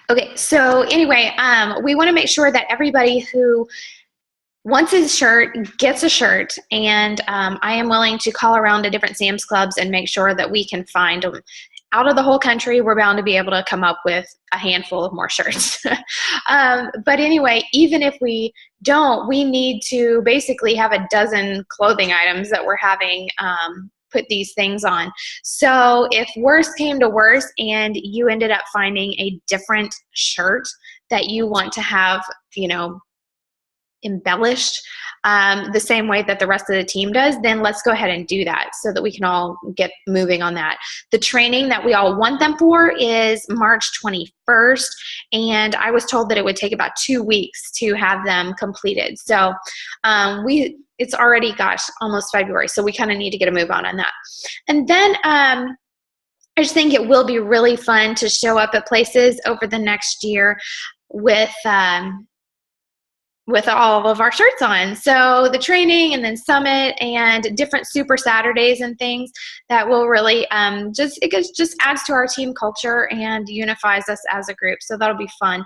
Okay, so anyway, we want to make sure that everybody who wants a shirt gets a shirt, and I am willing to call around to different Sam's Clubs and make sure that we can find them. Out of the whole country, we're bound to be able to come up with a handful of more shirts. But anyway, even if we don't, we need to basically have a dozen clothing items that we're having put these things on. So if worse came to worse and you ended up finding a different shirt that you want to have, embellished the same way that the rest of the team does, then let's go ahead and do that so that we can all get moving on that. The training that we all want them for is March 21st, and I was told that it would take about 2 weeks to have them completed. So it's already, almost February, so we kind of need to get a move on that. And then I just think it will be really fun to show up at places over the next year with all of our shirts on. So the training and then summit and different super Saturdays and things that will really just adds to our team culture and unifies us as a group. So that'll be fun.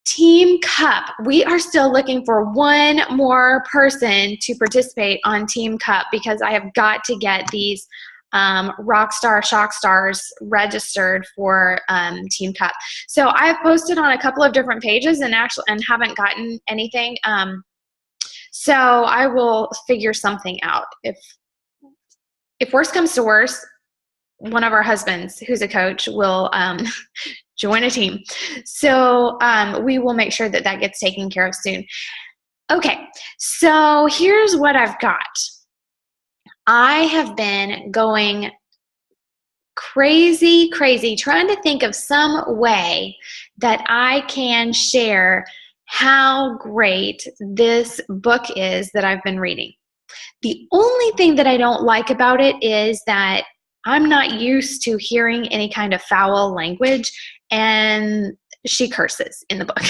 Team Cup. We are still looking for one more person to participate on Team Cup because I have got to get these Rockstar Shock Stars registered for Team Cup. So I've posted on a couple of different pages and haven't gotten anything. So I will figure something out. If worse comes to worse, one of our husbands, who's a coach, will join a team. So we will make sure that gets taken care of soon. Okay, so here's what I've got. I have been going crazy trying to think of some way that I can share how great this book is that I've been reading. The only thing that I don't like about it is that I'm not used to hearing any kind of foul language, and she curses in the book.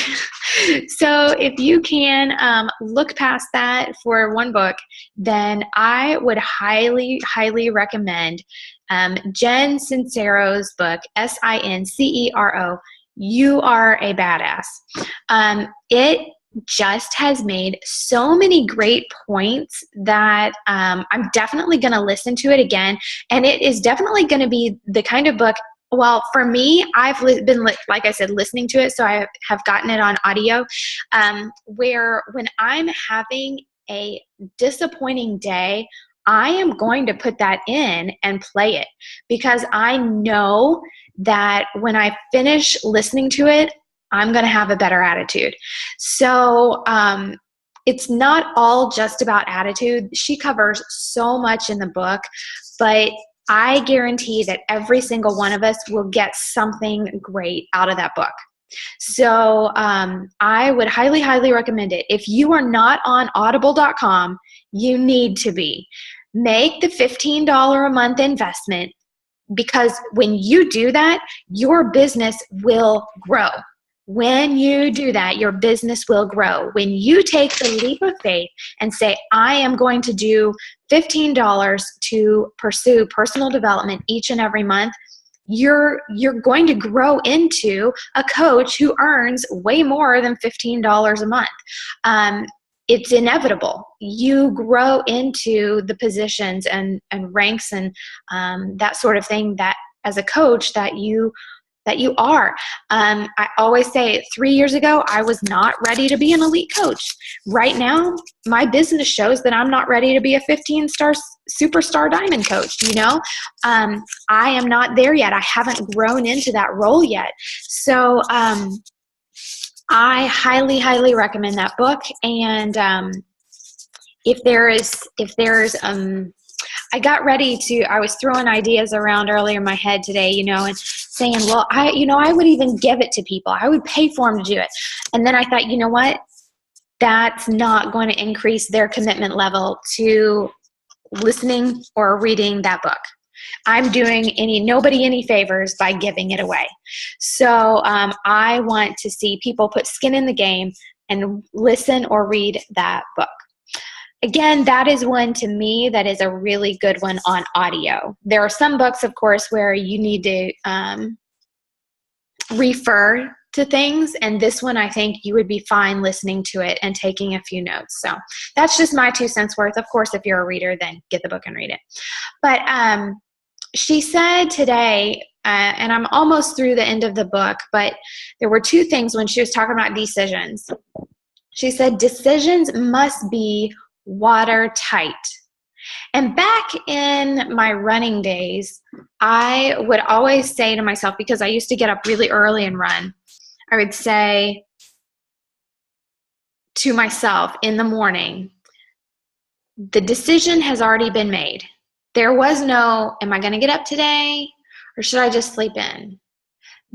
So if you can look past that for one book, then I would highly recommend Jen Sincero's book, Sincero, You Are a Badass. It just has made so many great points that I'm definitely going to listen to it again. And it is definitely going to be the kind of book, well, for me, I've been, like I said, listening to it. So I have gotten it on audio, where when I'm having a disappointing day, I am going to put that in and play it because I know that when I finish listening to it, I'm going to have a better attitude. So it's not all just about attitude. She covers so much in the book, but I guarantee that every single one of us will get something great out of that book. So I would highly recommend it. If you are not on audible.com, you need to be. Make the $15 a month investment, because when you do that, your business will grow. When you do that, your business will grow. When you take the leap of faith and say, I am going to do $15 to pursue personal development each and every month, you're going to grow into a coach who earns way more than $15 a month. It's inevitable. You grow into the positions and ranks and that sort of thing that as a coach that you are. I always say 3 years ago, I was not ready to be an elite coach. Right now, my business shows that I'm not ready to be a 15-star superstar diamond coach. I am not there yet. I haven't grown into that role yet. So I highly recommend that book. And if there's I was throwing ideas around earlier in my head today, and saying, well, I would even give it to people. I would pay for them to do it. And then I thought, you know what? That's not going to increase their commitment level to listening or reading that book. I'm doing nobody any favors by giving it away. So I want to see people put skin in the game and listen or read that book. Again, that is one to me that is a really good one on audio. There are some books, of course, where you need to refer to things, and this one I think you would be fine listening to it and taking a few notes. So that's just my 2 cents worth. Of course, if you're a reader, then get the book and read it. But she said today, and I'm almost through the end of the book, but there were 2 things when she was talking about decisions. She said decisions must be watertight. And back in my running days, I would always say to myself, because I used to get up really early and run, I would say to myself in the morning, the decision has already been made. There was no, am I going to get up today or should I just sleep in?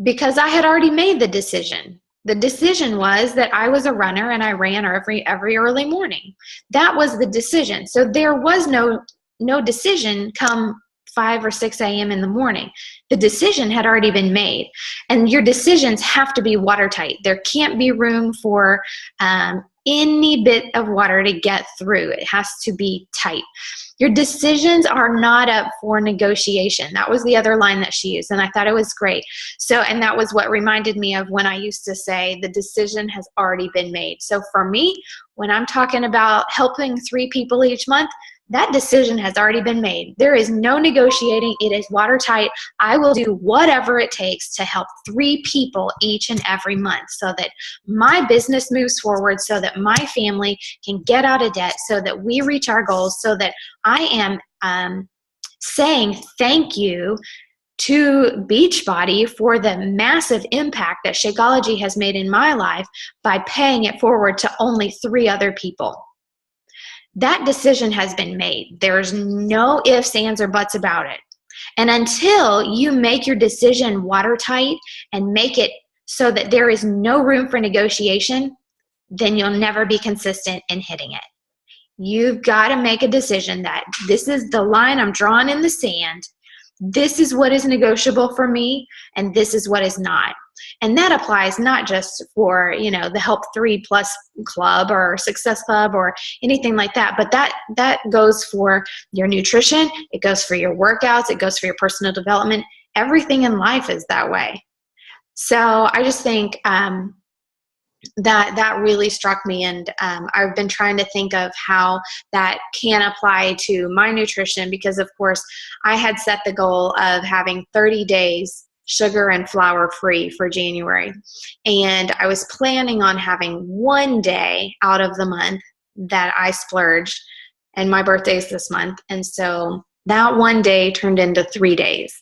Because I had already made the decision. The decision was that I was a runner and I ran every early morning. That was the decision. So there was no decision come 5 or 6 a.m. in the morning. The decision had already been made. And your decisions have to be watertight. There can't be room for any bit of water to get through. It has to be tight. Your decisions are not up for negotiation. That was the other line that she used, and I thought it was great. So, and that was what reminded me of when I used to say the decision has already been made. So for me, when I'm talking about helping 3 people each month, that decision has already been made. There is no negotiating. It is watertight. I will do whatever it takes to help 3 people each and every month so that my business moves forward, so that my family can get out of debt, so that we reach our goals, so that I am saying thank you to Beachbody for the massive impact that Shakeology has made in my life by paying it forward to only 3 other people. That decision has been made. There's no ifs, ands, or buts about it. And until you make your decision watertight and make it so that there is no room for negotiation, then you'll never be consistent in hitting it. You've got to make a decision that this is the line I'm drawing in the sand. This is what is negotiable for me, and this is what is not. And that applies not just for, the Help 3 Plus Club or Success Club or anything like that, but that goes for your nutrition, it goes for your workouts, it goes for your personal development. Everything in life is that way. So I just think that really struck me, and I've been trying to think of how that can apply to my nutrition, because of course I had set the goal of having 30 days sugar and flour free for January, and I was planning on having 1 day out of the month that I splurged, and my birthday is this month, and so that 1 day turned into 3 days.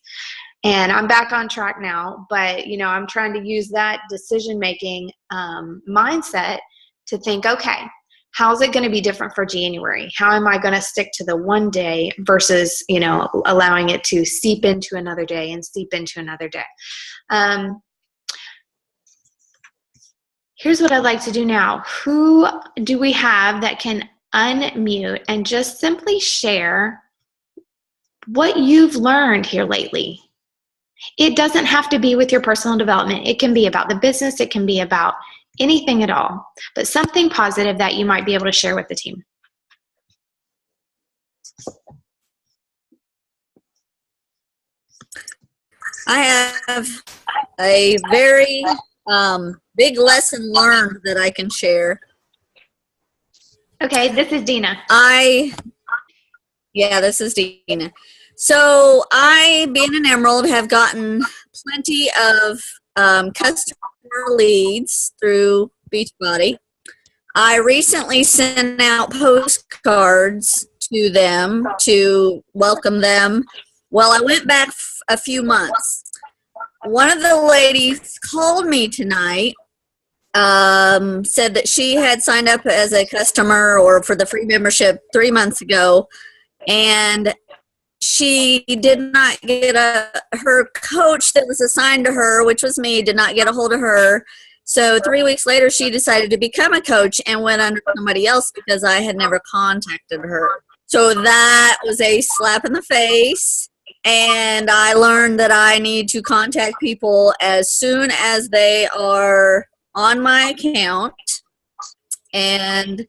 And I'm back on track now, but I'm trying to use that decision-making mindset to think, okay, how's it going to be different for January? How am I going to stick to the 1 day versus, allowing it to seep into another day and seep into another day? Here's what I'd like to do now. Who do we have that can unmute and just simply share what you've learned here lately? It doesn't have to be with your personal development. It can be about the business. It can be about anything at all, but something positive that you might be able to share with the team. I have a very big lesson learned that I can share. Okay, this is Dina. This is Dina. So I, being an Emerald, have gotten plenty of customer leads through Beachbody. I recently sent out postcards to them to welcome them. Well, I went back a few months. One of the ladies called me tonight, said that she had signed up as a customer or for the free membership 3 months ago, and she did not get her coach that was assigned to her, which was me, did not get a hold of her. So 3 weeks later, she decided to become a coach and went under somebody else because I had never contacted her. So that was a slap in the face. And I learned that I need to contact people as soon as they are on my account. And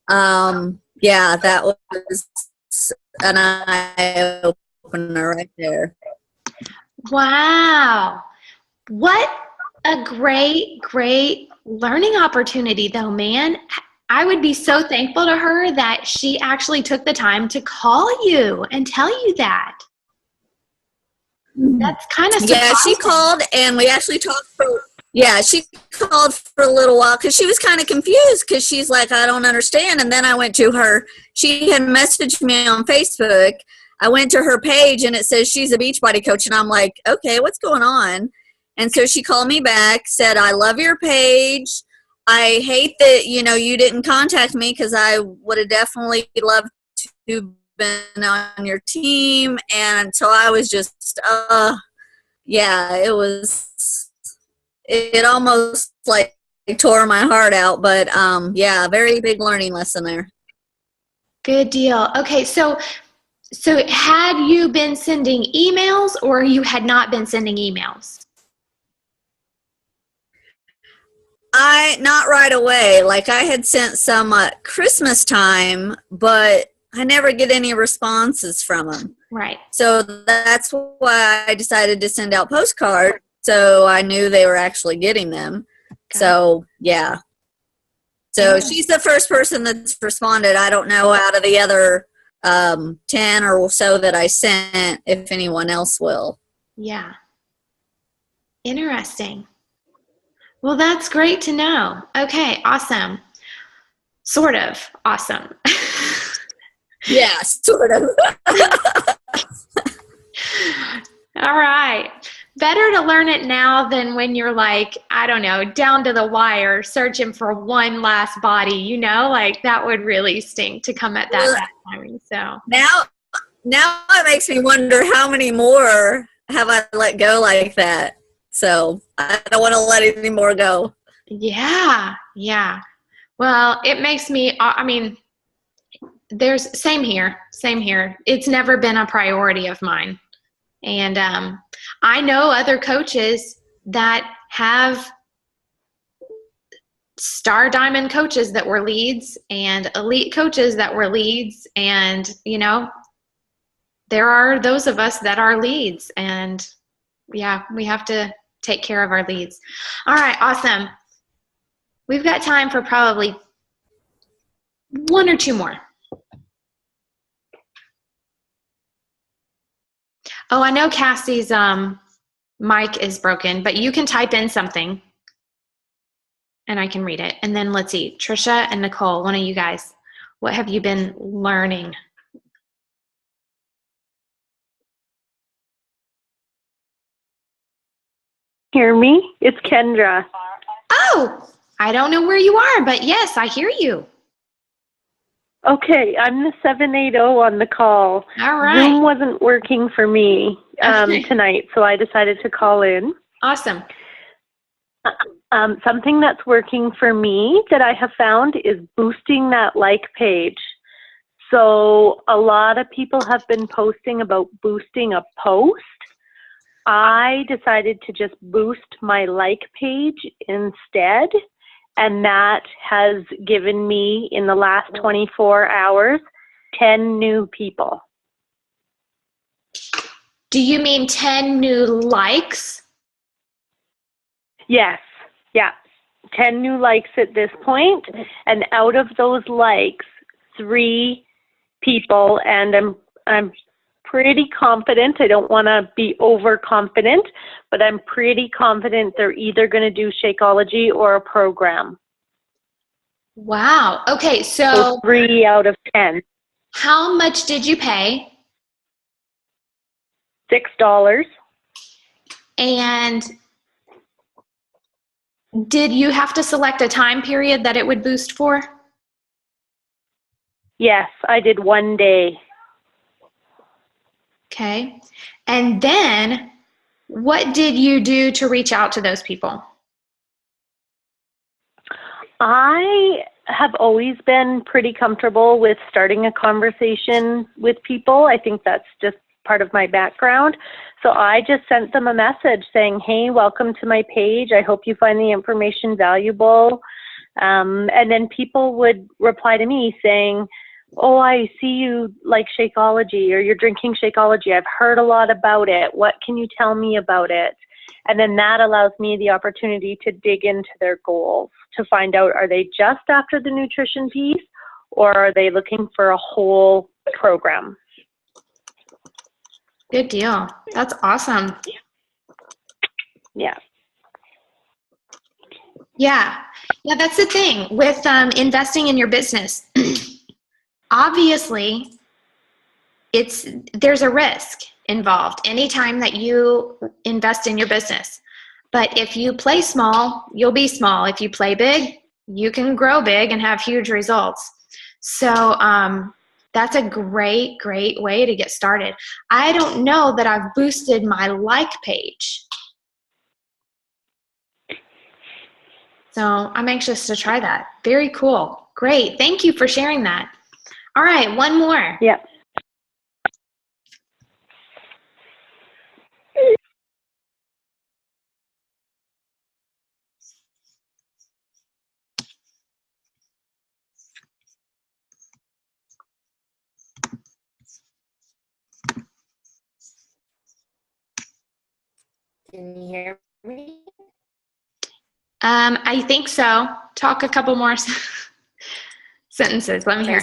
that was an eye-opener right there. Wow. What a great, great learning opportunity, though, man. I would be so thankful to her that she actually took the time to call you and tell you that. That's kind of Yeah, she surprising. called and we actually talked she called for a little while because she was kind of confused because she's like, I don't understand. And then I went to her, she had messaged me on Facebook. I went to her page and it says she's a Beachbody coach. And I'm like, okay, what's going on? And so she called me back, said, I love your page. I hate that, you didn't contact me because I would have definitely loved to been on your team. And so I was just, yeah, it almost like tore my heart out, but yeah, very big learning lesson there. Good deal. Okay, so had you been sending emails or you had not been sending emails? Not right away. Like I had sent some at Christmas time, but I never get any responses from them. Right. So that's why I decided to send out postcards. So I knew they were actually getting them. So yeah. So she's the first person that's responded. I don't know out of the other 10 or so that I sent if anyone else will. Yeah. Interesting. Well, that's great to know. Okay, awesome. Sort of awesome. Yeah, sort of. All right. Better to learn it now than when you're like, I don't know, down to the wire searching for one last body, like that would really stink to come at that timing. So now it makes me wonder how many more have I let go like that. So I don't want to let any more go. Yeah. Well, it makes me, there's same here. It's never been a priority of mine. And I know other coaches that have star diamond coaches that were leads and elite coaches that were leads. And, there are those of us that are leads. And yeah, we have to take care of our leads. All right, awesome. We've got time for probably one or two more. Oh, I know Cassie's mic is broken, but you can type in something and I can read it. And then let's see, Trisha and Nicole, one of you guys, what have you been learning? Hear me? It's Kendra. Oh, I don't know where you are, but yes, I hear you. Okay, I'm the 780 on the call. All right. Zoom wasn't working for me tonight, so I decided to call in. Awesome. Something that's working for me that I have found is boosting that like page. So a lot of people have been posting about boosting a post. I decided to just boost my like page instead. And that has given me, in the last 24 hours, 10 new people. Do you mean 10 new likes? Yes. Yeah. 10 new likes at this point. And out of those likes, 3 people, and I'm pretty confident. I don't want to be overconfident, but I'm pretty confident they're either going to do Shakeology or a program. Wow. Okay, so 3 out of 10. How much did you pay? $6. And did you have to select a time period that it would boost for? Yes, I did 1 day. Okay. And then what did you do to reach out to those people? I have always been pretty comfortable with starting a conversation with people. I think that's just part of my background. So I just sent them a message saying, hey, welcome to my page. I hope you find the information valuable. And then people would reply to me saying, oh, I see you like Shakeology, or you're drinking Shakeology. I've heard a lot about it. What can you tell me about it? And then that allows me the opportunity to dig into their goals to find out, are they just after the nutrition piece, or are they looking for a whole program? Good deal. That's awesome. Yeah. Yeah. Yeah, that's the thing with investing in your business. Obviously, there's a risk involved anytime that you invest in your business. But if you play small, you'll be small. If you play big, you can grow big and have huge results. So that's a great, great way to get started. I don't know that I've boosted my like page. So I'm anxious to try that. Very cool. Great. Thank you for sharing that. All right, one more. Yeah. Can you hear me? I think so. Talk a couple more sentences. Let me hear.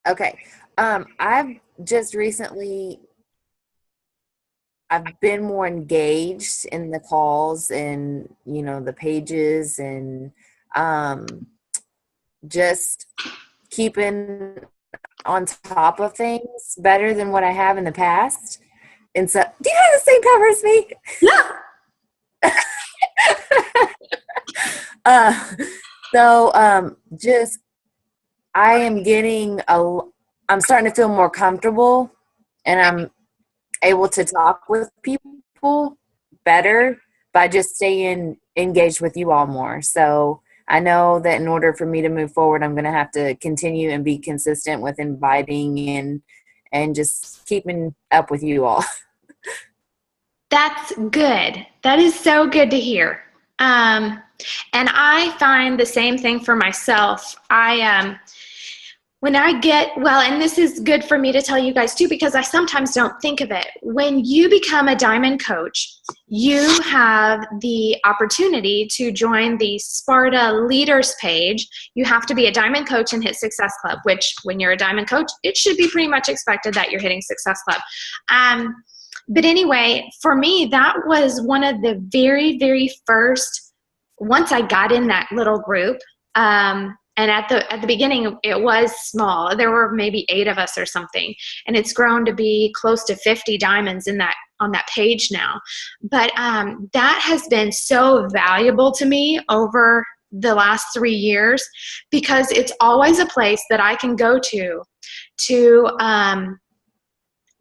Okay. I've just recently, I've been more engaged in the calls and, the pages and just keeping on top of things better than what I have in the past. And so, do you have the same cover as me? Yeah. Just I am I'm starting to feel more comfortable, and I'm able to talk with people better by just staying engaged with you all more. So I know that in order for me to move forward, I'm going to have to continue and be consistent with inviting and just keeping up with you all. That's good. That is so good to hear. And I find the same thing for myself. When I get, well, and this is good for me to tell you guys too, because I sometimes don't think of it. When you become a diamond coach, you have the opportunity to join the Sparta Leaders page. You have to be a diamond coach and hit Success Club, which when you're a diamond coach, it should be pretty much expected that you're hitting Success Club. But anyway, for me, that was one of the very, very first, once I got in that little group, and at the beginning, it was small. There were maybe 8 of us or something, and it's grown to be close to 50 diamonds on that page now. But that has been so valuable to me over the last 3 years, because it's always a place that I can go to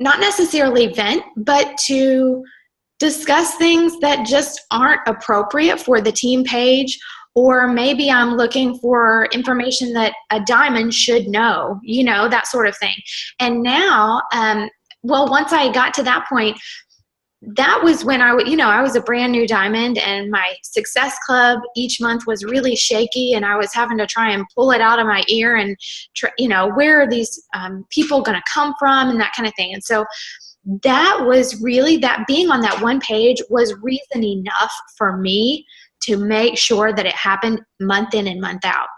not necessarily vent, but to discuss things that just aren't appropriate for the team page. Or maybe I'm looking for information that a diamond should know, that sort of thing. And now, once I got to that point, that was when I was a brand new diamond, and my Success Club each month was really shaky, and I was having to try and pull it out of my ear and, where are these people going to come from and that kind of thing. And so that was really, that being on that one page was reason enough for me to make sure that it happened month in and month out.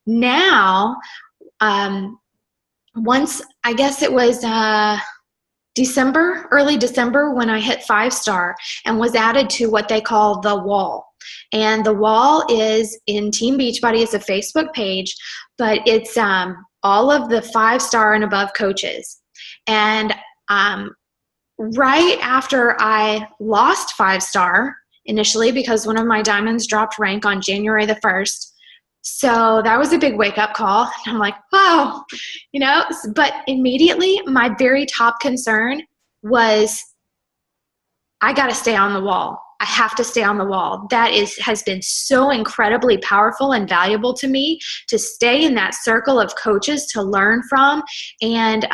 Now, once, I guess it was early December, when I hit 5-star and was added to what they call the wall. And the wall is in Team Beachbody. It's a Facebook page, but it's all of the 5-star and above coaches. And right after I lost 5-star, initially, because one of my diamonds dropped rank on January the 1st. So that was a big wake-up call. I'm like, wow, but immediately my very top concern was, I got to stay on the wall. I have to stay on the wall. That has been so incredibly powerful and valuable to me, to stay in that circle of coaches to learn from, and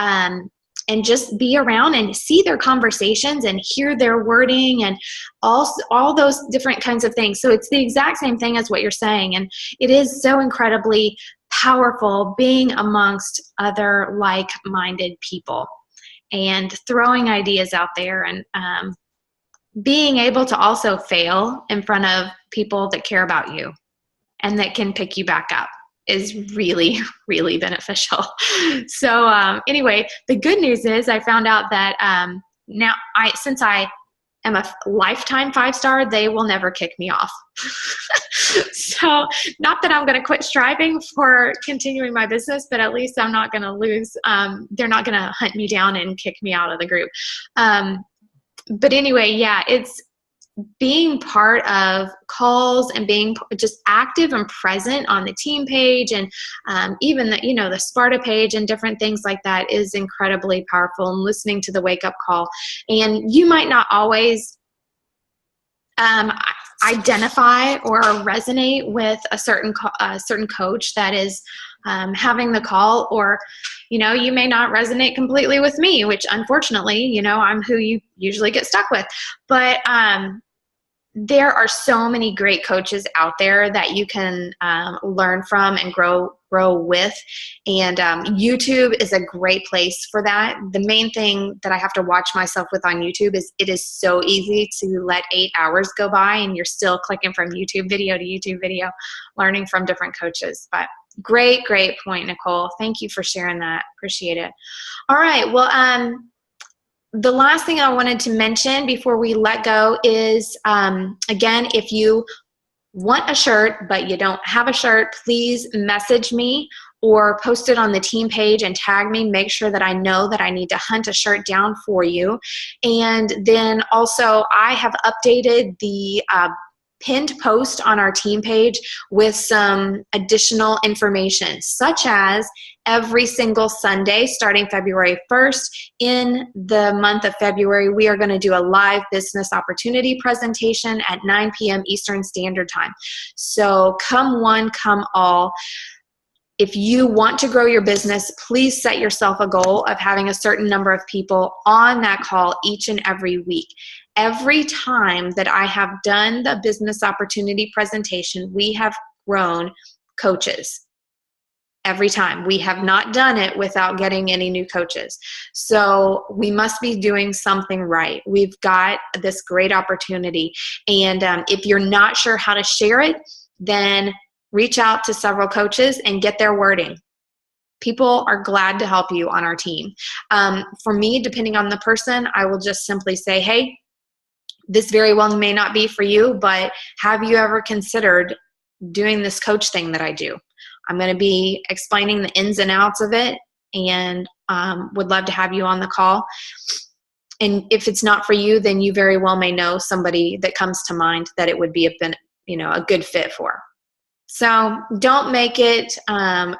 just be around and see their conversations and hear their wording and all those different kinds of things. So it's the exact same thing as what you're saying. And it is so incredibly powerful being amongst other like-minded people and throwing ideas out there. And being able to also fail in front of people that care about you and that can pick you back up is really, really beneficial. So anyway, the good news is I found out that now since I am a lifetime 5-star, they will never kick me off. So not that I'm going to quit striving for continuing my business, but at least I'm not going to lose. They're not going to hunt me down and kick me out of the group. But anyway, yeah, it's being part of calls and being just active and present on the team page, and even the Sparta page and different things like that is incredibly powerful, and listening to the wake up call. And you might not always identify or resonate with a certain coach that is having the call, or you may not resonate completely with me, which unfortunately I'm who you usually get stuck with. But there are so many great coaches out there that you can learn from and grow with. And YouTube is a great place for that. The main thing that I have to watch myself with on YouTube is it is so easy to let 8 hours go by and you're still clicking from YouTube video to YouTube video, learning from different coaches. But great point, Nicole. Thank you for sharing that. Appreciate it. All right. Well, the last thing I wanted to mention before we let go is, again, if you want a shirt but you don't have a shirt, please message me or post it on the team page and tag me. Make sure that I know that I need to hunt a shirt down for you. And then also I have updated the pinned post on our team page with some additional information, such as every single Sunday starting February 1st in the month of February, we are going to do a live business opportunity presentation at 9 p.m. Eastern Standard Time. So come one, come all. If you want to grow your business, please set yourself a goal of having a certain number of people on that call each and every week. Every time that I have done the business opportunity presentation, we have grown coaches. Every time. We have not done it without getting any new coaches. So we must be doing something right. We've got this great opportunity. And if you're not sure how to share it, then reach out to several coaches and get their wording. People are glad to help you on our team. For me, depending on the person, I will just simply say, hey, this very well may not be for you, but have you ever considered doing this coach thing that I do? I'm going to be explaining the ins and outs of it, and would love to have you on the call. And if it's not for you, then you very well may know somebody that comes to mind that it would be a good fit for. So don't make it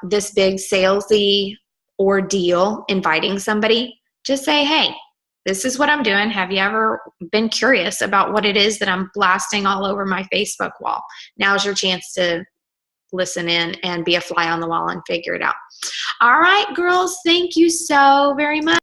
this big salesy ordeal inviting somebody. Just say, hey, this is what I'm doing. Have you ever been curious about what it is that I'm blasting all over my Facebook wall? Now's your chance to listen in and be a fly on the wall and figure it out. All right, girls, thank you so very much.